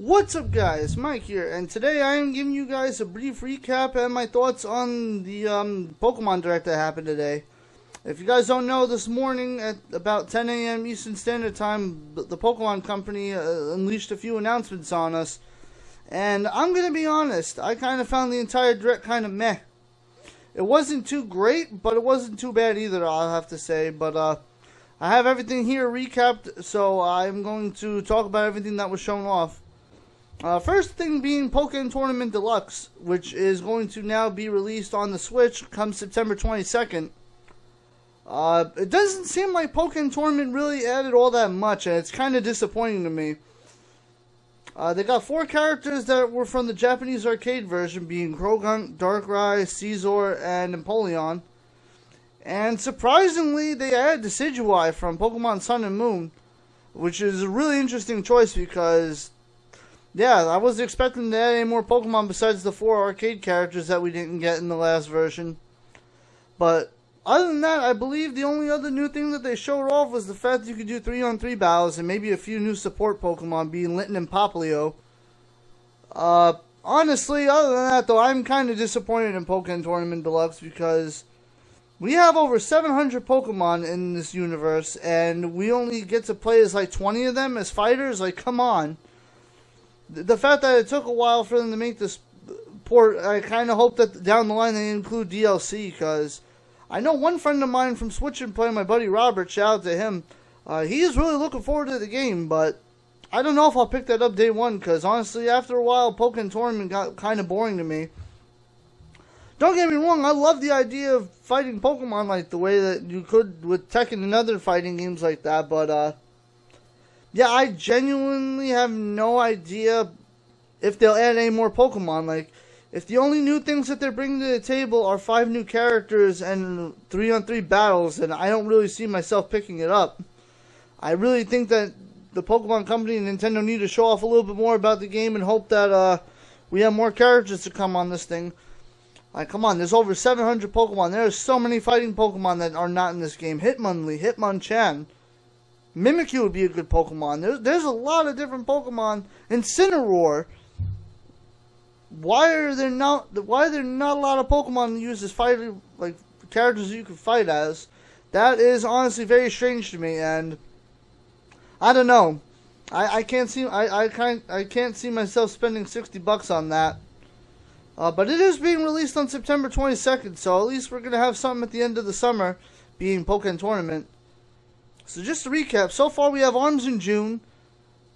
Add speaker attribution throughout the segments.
Speaker 1: What's up guys, Mike here, and today I am giving you guys a brief recap and my thoughts on the Pokemon Direct that happened today. If you guys don't know, this morning at about 10 a.m. Eastern Standard Time, the Pokemon Company unleashed a few announcements on us. And I'm going to be honest, I kind of found the entire Direct kind of meh. It wasn't too great, but it wasn't too bad either, I'll have to say. But I have everything here recapped, so I'm going to talk about everything that was shown off. First thing being Pokken Tournament Deluxe, which is going to now be released on the Switch come September 22nd. It doesn't seem like Pokken Tournament really added all that much, and it's kind of disappointing to me. They got 4 characters that were from the Japanese arcade version, being Croagunk, Darkrai, Scizor, and Empoleon. And surprisingly, they added Decidueye from Pokemon Sun and Moon, which is a really interesting choice because, yeah, I wasn't expecting to add any more Pokemon besides the 4 arcade characters that we didn't get in the last version. But other than that, I believe the only other new thing that they showed off was the fact that you could do 3-on-3 battles and maybe a few new support Pokemon, being Linton and Popplio. Honestly, other than that though, I'm kind of disappointed in Pokken Tournament Deluxe because we have over 700 Pokemon in this universe and we only get to play as like 20 of them as fighters. Like, come on. The fact that it took a while for them to make this port, I kind of hope that down the line they include DLC, because I know one friend of mine from Switch and Play, my buddy Robert, shout out to him, he is really looking forward to the game, but I don't know if I'll pick that up day one, because honestly, after a while, Pokken Tournament got kind of boring to me. Don't get me wrong, I love the idea of fighting Pokemon like the way that you could with Tekken and other fighting games like that, but yeah, I genuinely have no idea if they'll add any more Pokemon. Like, if the only new things that they're bringing to the table are 5 new characters and 3-on-3 battles, then I don't really see myself picking it up. I really think that the Pokemon Company and Nintendo need to show off a little bit more about the game and hope that we have more characters to come on this thing. Like, come on, there's over 700 Pokemon. There's so many fighting Pokemon that are not in this game. Hitmonlee, Hitmonchan. Mimikyu would be a good Pokemon. There's a lot of different Pokemon. Incineroar. Why are there not a lot of Pokemon used as fighting, like, characters that you can fight as? That is honestly very strange to me, and I don't know. I can't see myself spending $60 on that. But it is being released on September 22nd, so at least we're gonna have something at the end of the summer, being Pokken Tournament. So just to recap, so far we have ARMS in June.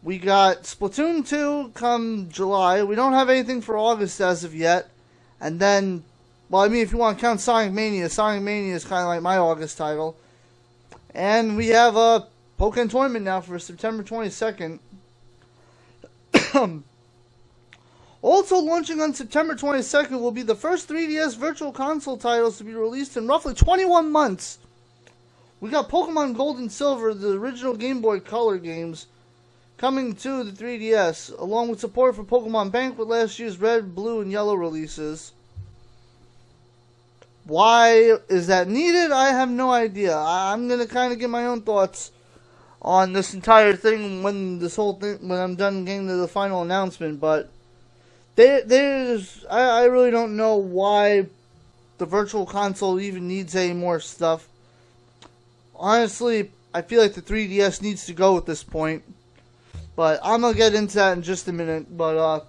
Speaker 1: We got Splatoon 2 come July. We don't have anything for August as of yet. And then, well, I mean, if you want to count Sonic Mania is kind of like my August title. And we have a Pokken Tournament now for September 22nd. Also launching on September 22nd will be the first 3DS Virtual Console titles to be released in roughly 21 months. We got Pokemon Gold and Silver, the original Game Boy Color games, coming to the 3DS, along with support for Pokemon Bank with last year's Red, Blue, and Yellow releases. Why is that needed? I have no idea. I'm going to kind of give my own thoughts on this entire thing when I'm done getting to the final announcement, but I really don't know why the Virtual Console even needs any more stuff. Honestly, I feel like the 3DS needs to go at this point. But I'm going to get into that in just a minute. But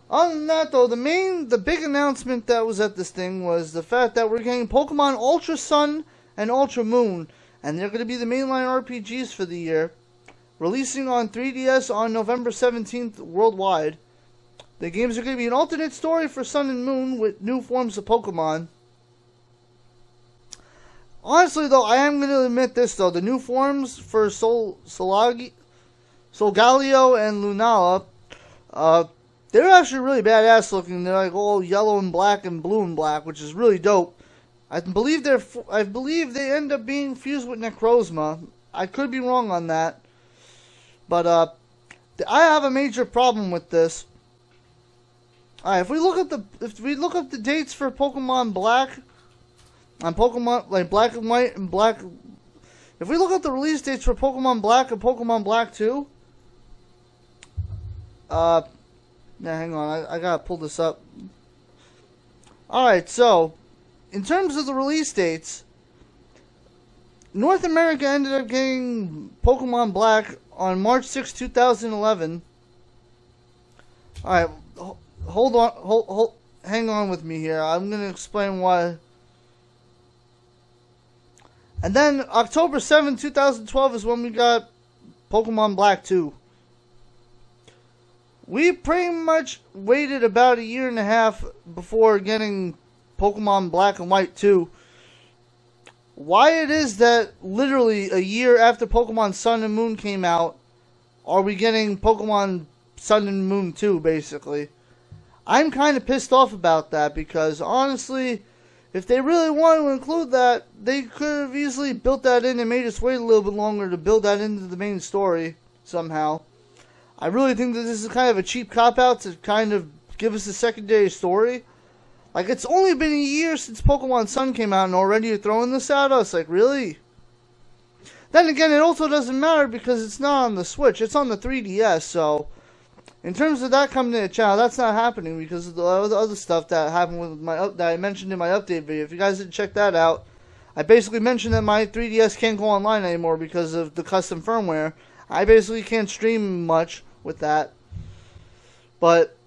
Speaker 1: other than that though, the big announcement that was at this thing was the fact that we're getting Pokemon Ultra Sun and Ultra Moon. And they're going to be the mainline RPGs for the year. Releasing on 3DS on November 17th worldwide. The games are going to be an alternate story for Sun and Moon with new forms of Pokemon. Honestly, though, I am going to admit this, though. The new forms for Solgaleo and Lunala, they're actually really badass looking. They're like all yellow and black and blue and black, which is really dope. I believe they end up being fused with Necrozma. I could be wrong on that. But, I have a major problem with this. Alright, if we look up the dates for Pokemon Black, on Pokemon, like Black and White and Black, if we look at the release dates for Pokemon Black and Pokemon Black 2, Now, hang on. I gotta pull this up. Alright, so, in terms of the release dates, North America ended up getting Pokemon Black on March 6, 2011. Alright, hold on, hang on with me here. I'm going to explain why. And then October 7, 2012 is when we got Pokemon Black 2. We pretty much waited about a year and a half before getting Pokemon Black and White 2. Why it is that literally a year after Pokemon Sun and Moon came out, are we getting Pokemon Sun and Moon 2, basically? I'm kind of pissed off about that, because honestly, if they really wanted to include that, they could have easily built that in and made us wait a little bit longer to build that into the main story, somehow. I really think that this is kind of a cheap cop-out to kind of give us a secondary story. Like, it's only been a year since Pokemon Sun came out and already you're throwing this at us? Like, really? Then again, it also doesn't matter because it's not on the Switch. It's on the 3DS, so in terms of that coming to the channel, that's not happening because of the other stuff that happened with that I mentioned in my update video. If you guys didn't check that out, I basically mentioned that my 3DS can't go online anymore because of the custom firmware. I basically can't stream much with that. But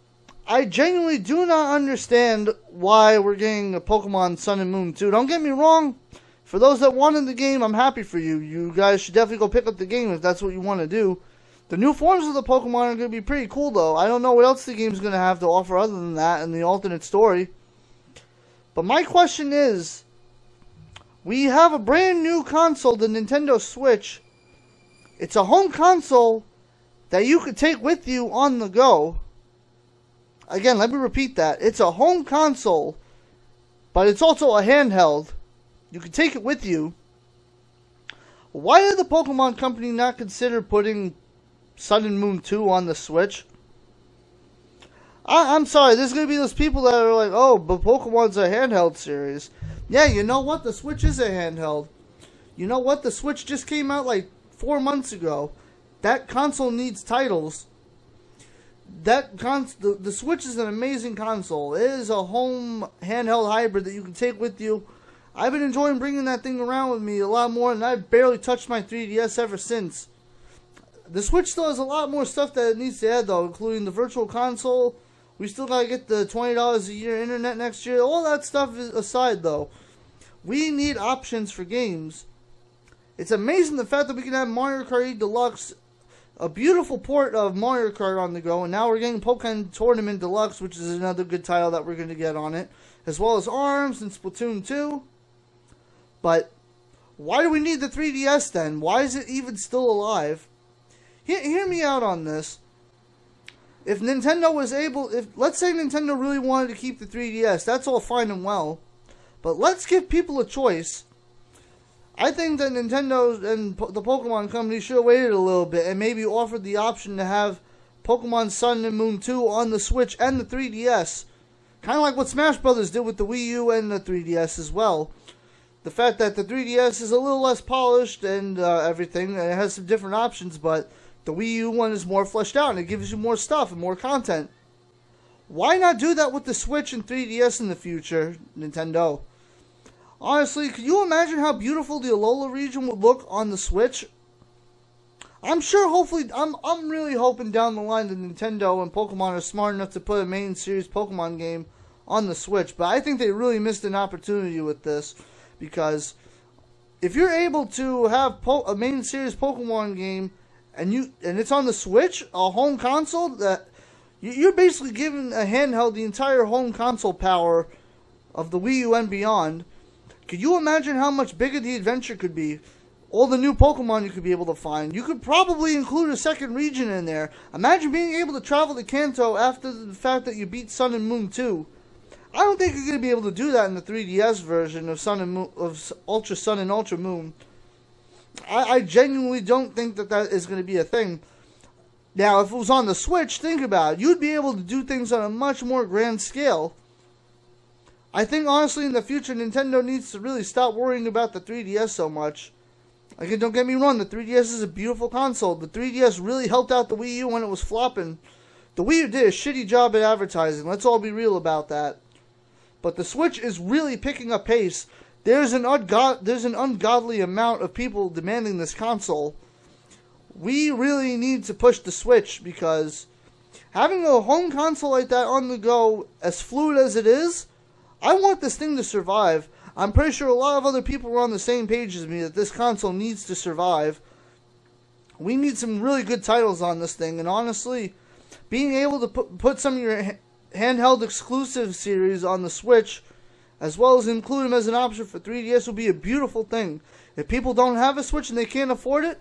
Speaker 1: I genuinely do not understand why we're getting a Pokemon Sun and Moon 2. Don't get me wrong. For those that wanted the game, I'm happy for you. You guys should definitely go pick up the game if that's what you want to do. The new forms of the Pokemon are going to be pretty cool, though. I don't know what else the game's going to have to offer other than that and the alternate story. But my question is, we have a brand new console, the Nintendo Switch. It's a home console that you could take with you on the go. Again, let me repeat that. It's a home console, but it's also a handheld. You can take it with you. Why did the Pokemon Company not consider putting Sun and Moon 2 on the Switch? I'm sorry, there's going to be those people that are like, oh, but Pokemon's a handheld series. Yeah, you know what? The Switch is a handheld. You know what? The Switch just came out like 4 months ago. That console needs titles. The Switch is an amazing console. It is a home handheld hybrid that you can take with you. I've been enjoying bringing that thing around with me a lot more, and I've barely touched my 3DS ever since. The Switch still has a lot more stuff that it needs to add, though, including the Virtual Console. We still gotta get the $20 a year internet next year. All that stuff is aside, though. We need options for games. It's amazing the fact that we can have Mario Kart 8 Deluxe, a beautiful port of Mario Kart on the go, and now we're getting Pokemon Tournament Deluxe, which is another good title that we're going to get on it, as well as ARMS and Splatoon 2. But why do we need the 3DS then? Why is it even still alive? Hear me out on this. If Nintendo was able, let's say Nintendo really wanted to keep the 3DS, that's all fine and well. But let's give people a choice. I think that Nintendo and the Pokemon Company should have waited a little bit and maybe offered the option to have Pokemon Sun and Moon 2 on the Switch and the 3DS. Kind of like what Smash Brothers did with the Wii U and the 3DS as well. The fact that the 3DS is a little less polished and everything, and it has some different options, but the Wii U one is more fleshed out and it gives you more stuff and more content. Why not do that with the Switch and 3DS in the future, Nintendo? Honestly, could you imagine how beautiful the Alola region would look on the Switch? I'm sure, hopefully, I'm really hoping down the line that Nintendo and Pokemon are smart enough to put a main series Pokemon game on the Switch. But I think they really missed an opportunity with this, because if you're able to have a main series Pokemon game and it's on the Switch, a home console, that you're basically giving a handheld the entire home console power of the Wii U and beyond. Could you imagine how much bigger the adventure could be? All the new Pokemon you could be able to find. You could probably include a second region in there. Imagine being able to travel to Kanto after the fact that you beat Sun and Moon 2. I don't think you're going to be able to do that in the 3DS version of Sun and Moon, of Ultra Sun and Ultra Moon. I genuinely don't think that is going to be a thing. Now, if it was on the Switch, think about it. You'd be able to do things on a much more grand scale. I think, honestly, in the future, Nintendo needs to really stop worrying about the 3DS so much. Again, don't get me wrong, the 3DS is a beautiful console. The 3DS really helped out the Wii U when it was flopping. The Wii U did a shitty job at advertising. Let's all be real about that. But the Switch is really picking up pace. There's an ungodly amount of people demanding this console. We really need to push the Switch, because having a home console like that on the go, as fluid as it is, I want this thing to survive. I'm pretty sure a lot of other people are on the same page as me that this console needs to survive. We need some really good titles on this thing, and honestly, being able to put some of your handheld exclusive series on the Switch, as well as include them as an option for 3DS, will be a beautiful thing. If people don't have a Switch and they can't afford it,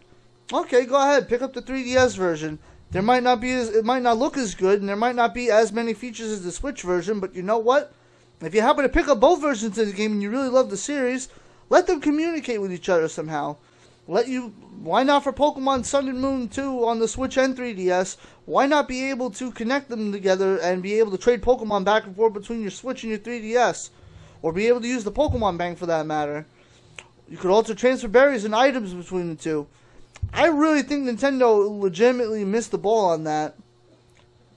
Speaker 1: okay, go ahead, pick up the 3DS version. It might not look as good, and there might not be as many features as the Switch version, but you know what? If you happen to pick up both versions of the game and you really love the series, let them communicate with each other somehow. Why not for Pokemon Sun and Moon 2 on the Switch and 3DS? Why not be able to connect them together and be able to trade Pokemon back and forth between your Switch and your 3DS? Or be able to use the Pokemon Bank for that matter. You could also transfer berries and items between the two. I really think Nintendo legitimately missed the ball on that.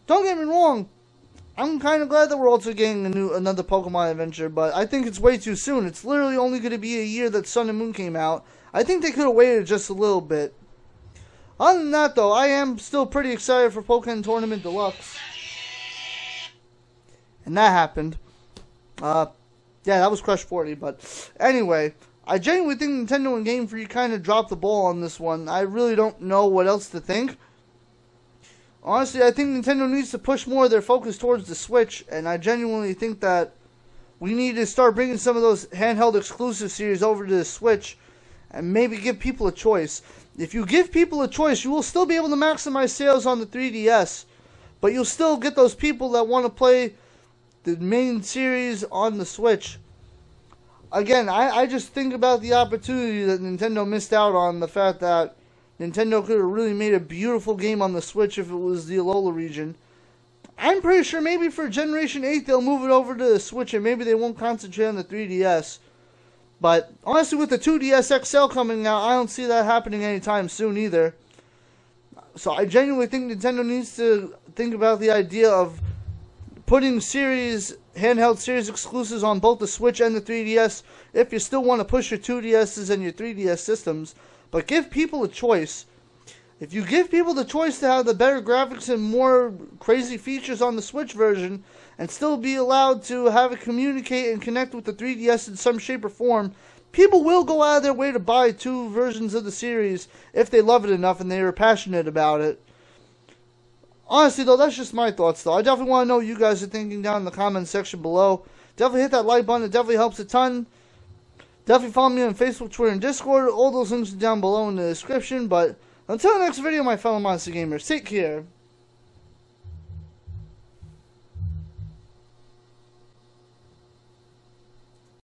Speaker 1: Don't get me wrong, I'm kind of glad that we're also getting another Pokemon adventure, but I think it's way too soon. It's literally only going to be a year that Sun and Moon came out. I think they could have waited just a little bit. Other than that, though, I am still pretty excited for Pokemon Tournament Deluxe. And that happened. Yeah, that was Crush 40, but anyway, I genuinely think Nintendo and Game Freak kind of dropped the ball on this one. I really don't know what else to think. Honestly, I think Nintendo needs to push more of their focus towards the Switch, and I genuinely think that we need to start bringing some of those handheld exclusive series over to the Switch, and maybe give people a choice. If you give people a choice, you will still be able to maximize sales on the 3DS, but you'll still get those people that want to play the main series on the Switch. Again, I just think about the opportunity that Nintendo missed out on, the fact that Nintendo could have really made a beautiful game on the Switch if it was the Alola region. I'm pretty sure maybe for Generation 8 they'll move it over to the Switch and maybe they won't concentrate on the 3DS. But honestly, with the 2DS XL coming out, I don't see that happening anytime soon either. So I genuinely think Nintendo needs to think about the idea of putting handheld series exclusives on both the Switch and the 3DS if you still want to push your 2DSs and your 3DS systems. But give people a choice. If you give people the choice to have the better graphics and more crazy features on the Switch version, and still be allowed to have it communicate and connect with the 3DS in some shape or form, people will go out of their way to buy two versions of the series if they love it enough and they are passionate about it. Honestly, though, that's just my thoughts, though. I definitely want to know what you guys are thinking down in the comments section below. Definitely hit that like button. It definitely helps a ton. Definitely follow me on Facebook, Twitter, and Discord. All those links are down below in the description. But until the next video, my fellow Monster Gamers, take care.